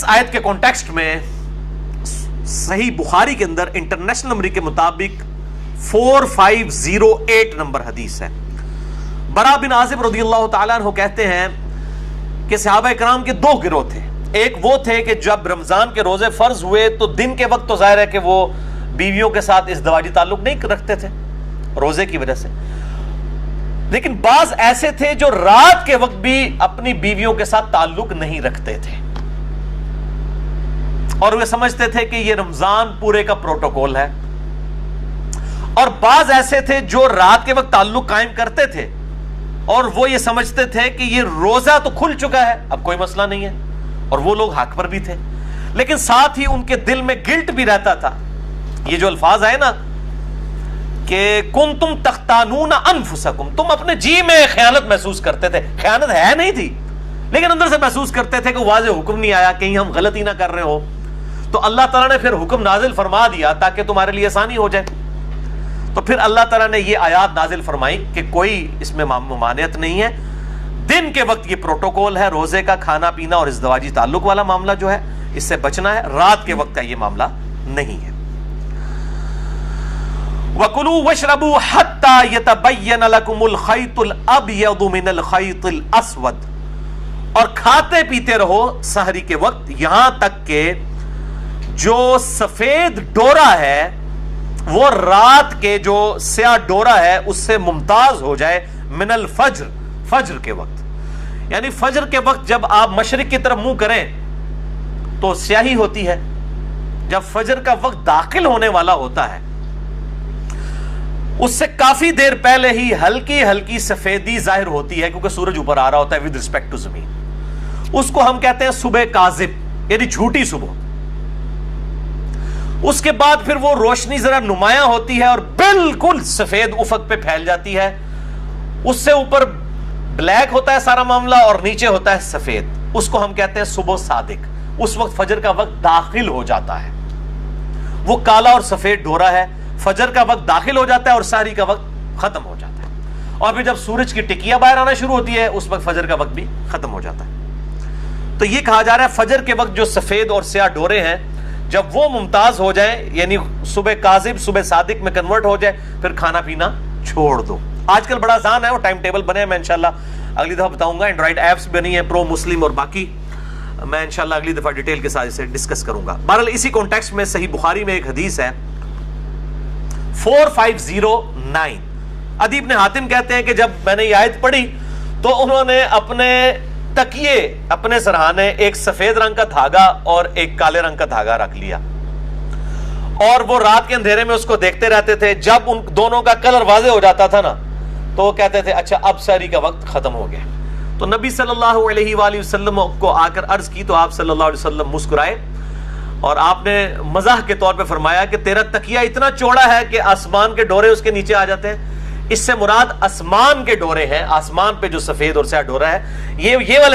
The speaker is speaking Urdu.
آیت کے کانٹیکسٹ میں صحیح بخاری کے اندر انٹرنیشنل نمبر کے مطابق 4508 نمبر حدیث ہے. برا بن عازب رضی اللہ تعالیٰ عنہ کہتے ہیں کہ صحابہ کرام کے دو گروہ تھے. ایک وہ تھے کہ جب رمضان کے روزے فرض ہوئے تو دن کے وقت تو ظاہر ہے کہ وہ بیویوں کے ساتھ ازدواجی تعلق نہیں رکھتے تھے روزے کی وجہ سے، لیکن بعض ایسے تھے جو رات کے وقت بھی اپنی بیویوں کے ساتھ تعلق نہیں رکھتے تھے، اور وہ سمجھتے تھے کہ یہ رمضان پورے کا پروٹوکول ہے. اور بعض ایسے تھے جو رات کے وقت تعلق قائم کرتے تھے اور وہ یہ سمجھتے تھے کہ یہ روزہ تو کھل چکا ہے، اب کوئی مسئلہ نہیں ہے، اور وہ لوگ حق پر بھی تھے. لیکن ساتھ ہی ان کے دل میں گلٹ بھی رہتا تھا. یہ جو الفاظ آئے نا کہ کنتم تختانون انفسکم، تم اپنے جی میں خیانت محسوس کرتے تھے. خیانت ہے نہیں تھی لیکن اندر سے محسوس کرتے تھے کہ واضح حکم نہیں آیا، کہیں ہم غلطی نہ کر رہے ہو. تو اللہ تعالیٰ نے پھر حکم نازل فرما دیا تاکہ تمہارے لیے آسانی ہو جائے. تو پھر اللہ تعالیٰ نے یہ آیات نازل فرمائی کہ کوئی اس میں ممانعت نہیں ہے، دن کے وقت یہ پروٹوکول ہے، روزے کا کھانا پینا اور ازدواجی تعلق والا معاملہ جو ہے اس سے بچنا ہے، رات کے وقت کا یہ معاملہ نہیں ہے. وَكُلُوا وَاشْرَبُوا حَتَّى يَتَبَيَّنَ لَكُمُ الْخَيْطُ الْأَبْيَضُ مِنَ الْخَيْطِ الْأَسْوَدِ، اور کھاتے پیتے رہو سحری کے وقت یہاں تک کہ جو سفید ڈورا ہے وہ رات کے جو سیاہ ڈورا ہے اس سے ممتاز ہو جائے. من الفجر، فجر کے وقت، یعنی فجر کے وقت جب آپ مشرق کی طرف منہ کریں تو سیاہی ہوتی ہے، جب فجر کا وقت داخل ہونے والا ہوتا ہے اس سے کافی دیر پہلے ہی ہلکی ہلکی سفیدی ظاہر ہوتی ہے کیونکہ سورج اوپر آ رہا ہوتا ہے ود رسپیکٹ ٹو زمین. اس کو ہم کہتے ہیں صبح کاذب، یعنی جھوٹی صبح. اس کے بعد پھر وہ روشنی ذرا نمایاں ہوتی ہے اور بالکل سفید افق پہ پھیل جاتی ہے. اس سے اوپر بلیک ہوتا ہے سارا معاملہ اور نیچے ہوتا ہے سفید. اس کو ہم کہتے ہیں صبح صادق. اس وقت فجر کا وقت داخل ہو جاتا ہے، وہ کالا اور سفید ڈورا ہے، فجر کا وقت داخل ہو جاتا ہے اور سحری کا وقت ختم ہو جاتا ہے. اور پھر جب سورج کی ٹکیا باہر آنا شروع ہوتی ہے اس وقت فجر کا وقت بھی ختم ہو جاتا ہے. تو یہ کہا جا رہا ہے فجر کے وقت جو سفید اور سیاہ ڈورے ہیں جب وہ ممتاز ہو جائیں، یعنی صبح کاذب صبح صادق میں کنورٹ ہو جائے، پھر کھانا پینا چھوڑ دو. آج کل بڑا آسان ہے، وہ ٹائم ٹیبل بنے ہیں، میں انشاءاللہ اگلی دفعہ بتاؤں گا. اینڈرائڈ ایپس بنی ہیں، پرو مسلم اور باقی، میں انشاءاللہ اگلی دفعہ ڈیٹیل کے ساتھ اسے ڈسکس کروں گا. بہرحال اسی کانٹیکسٹ میں صحیح بخاری میں ایک حدیث ہے 4509. عدی بن حاتم کہتے ہیں کہ جب میں نے یہ آیت پڑھی تو انہوں نے اپنے تکیے، اپنے سرہانے، ایک سفید رنگ کا دھاگا اور ایک کالے رنگ کا دھاگا رکھ لیا اور وہ رات کے اندھیرے میں اس کو دیکھتے رہتے تھے. جب ان دونوں کا کلر واضح ہو جاتا تھا نا تو وہ کہتے تھے اچھا اب سحری کا وقت ختم ہو گیا. تو نبی صلی اللہ علیہ وآلہ وسلم کو آ کر عرض کی تو آپ صلی اللہ علیہ وسلم مسکرائے اور آپ نے مزاح کے طور پہ فرمایا کہ تیرا تکیہ اتنا چوڑا ہے کہ آسمان کے ڈورے اس کے نیچے آ جاتے ہیں. اس سے مراد آسمان کے ڈورے ہیں، آسمان پہ جو سفید اور سیاہ ڈورا ہے یہ والے